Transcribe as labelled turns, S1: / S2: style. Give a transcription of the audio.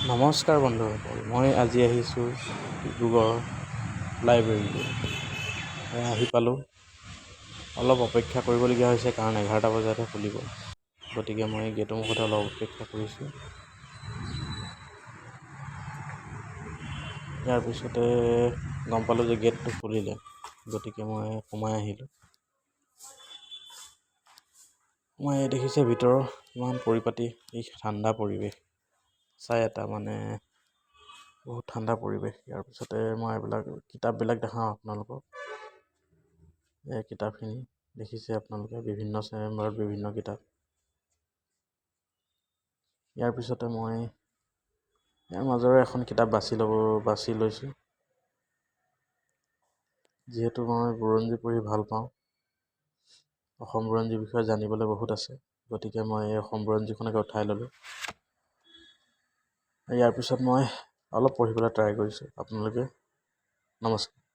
S1: নমস্কাৰ বন্ধুসকল, মই আজি আহিছোঁ ডিব্ৰুগড় লাইব্ৰেৰীলৈ। আহি পালোঁ। অলপ অপেক্ষা কৰিবলগীয়া হৈছে কাৰণ 11টা বজাতহে খুলিব, গতিকে মই গেটৰ মুখতে অলপ অপেক্ষা কৰিছোঁ। ইয়াৰ পিছতে গম পালোঁ যে গেটটো খুলিলে, গতিকে মই সোমাই আহিলোঁ। মই দেখিছে ভিতৰৰ ইমান পৰিপাটি, এই ঠাণ্ডা পৰিৱেশ চাই এটা বহুত ঠাণ্ডা পৰিৱেশ। ইয়াৰ পিছতে মই এইবিলাক কিতাপবিলাক দেখাওঁ আপোনালোকক। এই কিতাপখিনি দেখিছে আপোনালোকে, বিভিন্ন চেম্বাৰত বিভিন্ন কিতাপ। ইয়াৰ পিছতে মই ইয়াৰ মাজৰে এখন কিতাপ বাছি লৈছোঁ। যিহেতু মই বুৰঞ্জী পঢ়ি ভাল পাওঁ, অসম বুৰঞ্জীৰ বিষয়ে জানিবলৈ বহুত আছে, গতিকে মই এই অসম বুৰঞ্জীখনকে উঠাই ল'লোঁ। ইয়াৰ পিছত মই অলপ পঢ়িবলৈ ট্ৰাই কৰিছোঁ। আপোনালোকে নমস্কাৰ।